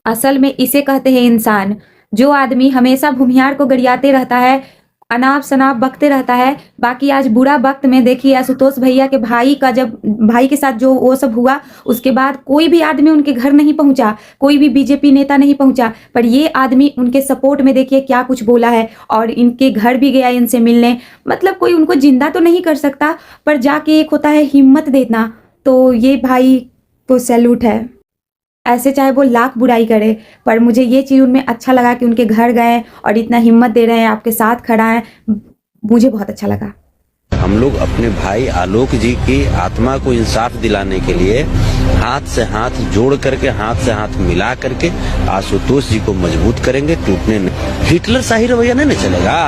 असल में इसे कहते हैं इंसान। जो आदमी हमेशा भूमिहार को गरियाते रहता है, अनाप शनाप बकते रहता है। बाकी आज बुरा वक्त में देखिए आशुतोष भैया के भाई का, जब भाई के साथ जो वो सब हुआ, उसके बाद कोई भी आदमी उनके घर नहीं पहुंचा, कोई भी बीजेपी नेता नहीं पहुंचा। पर ये आदमी उनके सपोर्ट में देखिए क्या कुछ बोला है, और इनके घर भी गया इनसे मिलने। मतलब कोई उनको जिंदा तो नहीं कर सकता, पर जाके एक होता है हिम्मत देना, तो ये भाई को सैल्यूट है। ऐसे चाहे वो लाख बुराई करे, पर मुझे ये चीज़ उनमें अच्छा लगा कि उनके घर गए और इतना हिम्मत दे रहे हैं, आपके साथ खड़ा है, मुझे बहुत अच्छा लगा। हम लोग अपने भाई आलोक जी की आत्मा को इंसाफ दिलाने के लिए हाथ से हाथ जोड़ करके, हाथ से हाथ मिला करके आशुतोष जी को मजबूत करेंगे, टूटने नहीं। हिटलर शाही रवैया नहीं चलेगा।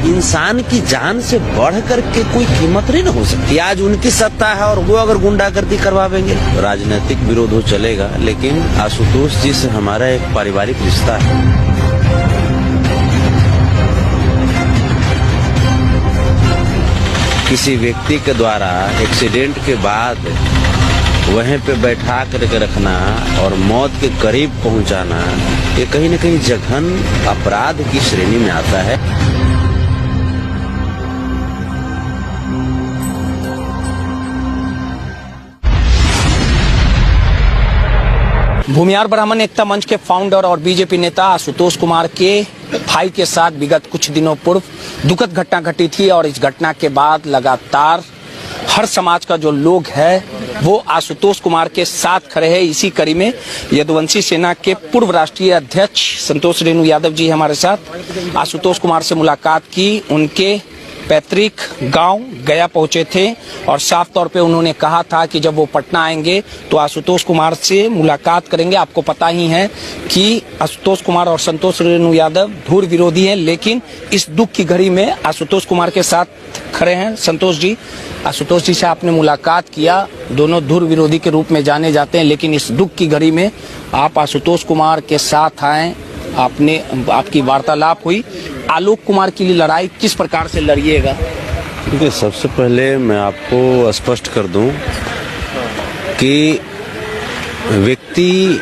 इंसान की जान से बढ़ करके कोई कीमत नहीं ना हो सकती। आज उनकी सत्ता है और वो अगर गुंडागर्दी करवावेंगे, राजनीतिक विरोध हो चलेगा, लेकिन आशुतोष जी से हमारा एक पारिवारिक रिश्ता है। किसी व्यक्ति के द्वारा एक्सीडेंट के बाद वहीं पे बैठा करके रखना और मौत के करीब पहुंचाना, ये कहीं न कहीं जघन अपराध की श्रेणी में आता है। भूमिहार ब्राह्मण एकता मंच के फाउंडर और बीजेपी नेता आशुतोष कुमार के भाई के साथ विगत कुछ दिनों पूर्व दुखद घटना घटी थी, और इस घटना के बाद लगातार हर समाज का जो लोग है वो आशुतोष कुमार के साथ खड़े हैं। इसी कड़ी में यदुवंशी सेना के पूर्व राष्ट्रीय अध्यक्ष संतोष रेणु यादव जी हमारे साथ आशुतोष कुमार से मुलाकात की। उनके पैतृक गांव गया पहुंचे थे और साफ तौर पे उन्होंने कहा था कि जब वो पटना आएंगे तो आशुतोष कुमार से मुलाकात करेंगे। आपको पता ही है कि आशुतोष कुमार और संतोष रेणु यादव धुर विरोधी हैं, लेकिन इस दुख की घड़ी में आशुतोष कुमार के साथ खड़े हैं संतोष जी। आशुतोष जी से आपने मुलाकात किया, दोनों धुर विरोधी के रूप में जाने जाते हैं, लेकिन इस दुख की घड़ी में आप आशुतोष कुमार के साथ आए, आपकी वार्तालाप हुई। आलोक कुमार की लड़ाई किस प्रकार से लड़िएगा? देखिए, सबसे पहले मैं आपको स्पष्ट कर दूं कि व्यक्ति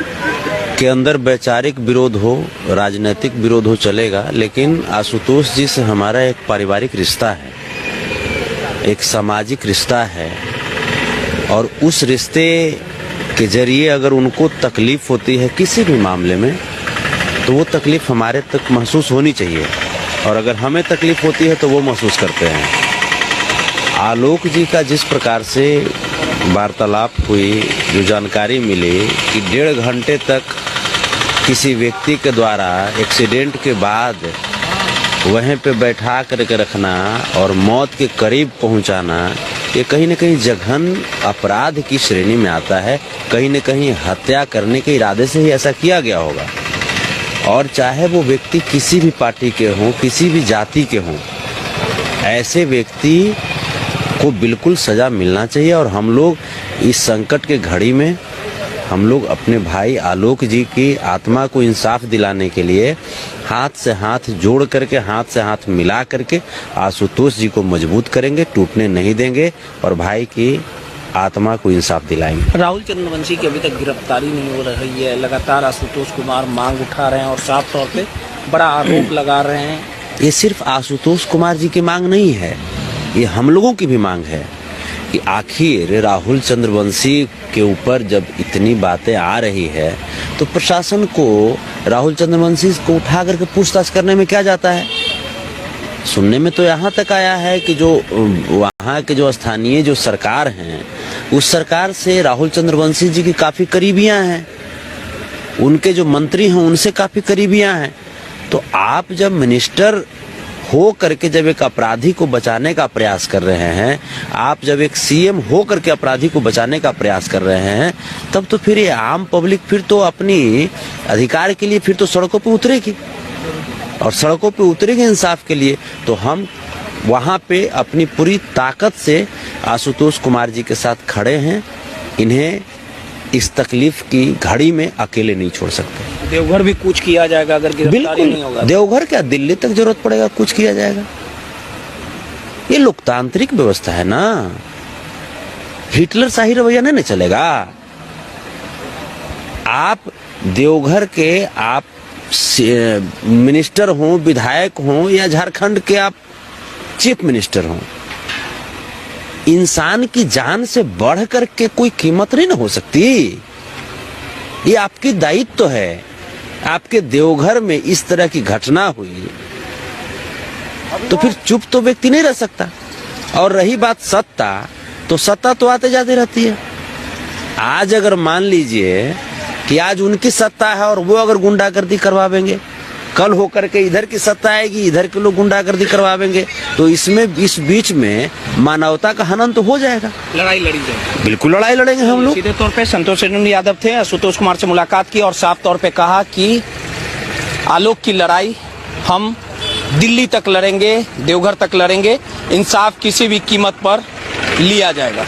के अंदर वैचारिक विरोध हो, राजनीतिक विरोध हो चलेगा, लेकिन आशुतोष जी से हमारा एक पारिवारिक रिश्ता है, एक सामाजिक रिश्ता है, और उस रिश्ते के जरिए अगर उनको तकलीफ होती है किसी भी मामले में, तो वो तकलीफ हमारे तक महसूस होनी चाहिए, और अगर हमें तकलीफ होती है तो वो महसूस करते हैं। आलोक जी का जिस प्रकार से वार्तालाप हुई, जो जानकारी मिली कि 1.5 घंटे तक किसी व्यक्ति के द्वारा एक्सीडेंट के बाद वहीं पे बैठा करके रखना और मौत के करीब पहुंचाना, ये कहीं न कहीं जघन अपराध की श्रेणी में आता है। कहीं न कहीं हत्या करने के इरादे से ही ऐसा किया गया होगा, और चाहे वो व्यक्ति किसी भी पार्टी के हों, किसी भी जाति के हों, ऐसे व्यक्ति को बिल्कुल सजा मिलना चाहिए। और हम लोग इस संकट के घड़ी में हम लोग अपने भाई आलोक जी की आत्मा को इंसाफ दिलाने के लिए हाथ से हाथ जोड़ करके, हाथ से हाथ मिला करके आशुतोष जी को मजबूत करेंगे, टूटने नहीं देंगे, और भाई की आत्मा को इंसाफ दिलाएंगे। राहुल चंद्रवंशी की अभी तक गिरफ्तारी नहीं हो रही है, लगातार आशुतोष कुमार मांग उठा रहे हैं और साफ तौर पे बड़ा आरोप लगा रहे हैं। ये सिर्फ आशुतोष कुमार जी की मांग नहीं है, ये हम लोगों की भी मांग है कि आखिर राहुल चंद्रवंशी के ऊपर जब इतनी बातें आ रही है तो प्रशासन को राहुल चंद्रवंशी को उठा करके पूछताछ करने में क्या जाता है। सुनने में तो यहाँ तक आया है कि जो वहाँ के जो स्थानीय जो सरकार हैं, उस सरकार से राहुल चंद्रवंशी जी की काफी करीबियां हैं, उनके जो मंत्री हैं उनसे काफी करीबियां हैं। तो आप जब मिनिस्टर हो करके जब एक अपराधी को बचाने का प्रयास कर रहे हैं, आप जब एक सीएम हो करके अपराधी को बचाने का प्रयास कर रहे हैं, तब तो फिर ये आम पब्लिक फिर तो अपनी अधिकार के लिए फिर तो सड़कों पे उतरेगी, और सड़कों पे उतरेगी इंसाफ के लिए। तो हम वहाँ पे अपनी पूरी ताकत से आशुतोष कुमार जी के साथ खड़े हैं। इन्हें इस तकलीफ की घड़ी में अकेले नहीं छोड़ सकते। देवघर भी कुछ किया जाएगा अगर गिरफ्तारी नहीं होगा? देवघर क्या, दिल्ली तक जरूरत पड़ेगा, कुछ किया जाएगा। ये लोकतांत्रिक व्यवस्था है ना, हिटलर शाही रवैया नहीं चलेगा। आप देवघर के आप मिनिस्टर हों, विधायक हों या झारखंड के आप चीफ मिनिस्टर हों, इंसान की जान से बढ़ करके कोई कीमत नहीं ना हो सकती। ये आपकी दायित्व है। आपके देवघर में इस तरह की घटना हुई तो फिर चुप तो व्यक्ति नहीं रह सकता। और रही बात सत्ता, तो सत्ता तो आते जाते रहती है। आज अगर मान लीजिए कि आज उनकी सत्ता है और वो अगर गुंडागर्दी करवावेंगे, कल होकर के इधर की सत्ता आएगी, इधर के लोग गुंडागर्दी करवावेंगे, तो इसमें इस बीच में मानवता का हनन तो हो जाएगा। लड़ाई लड़ी जाएगी। बिल्कुल लड़ाई लड़ेंगे हम लोग। सीधे तौर पे संतोष यादव थे, आशुतोष कुमार से मुलाकात की और साफ तौर पे कहा कि आलोक की लड़ाई हम दिल्ली तक लड़ेंगे, देवघर तक लड़ेंगे, इंसाफ किसी भी कीमत पर लिया जाएगा।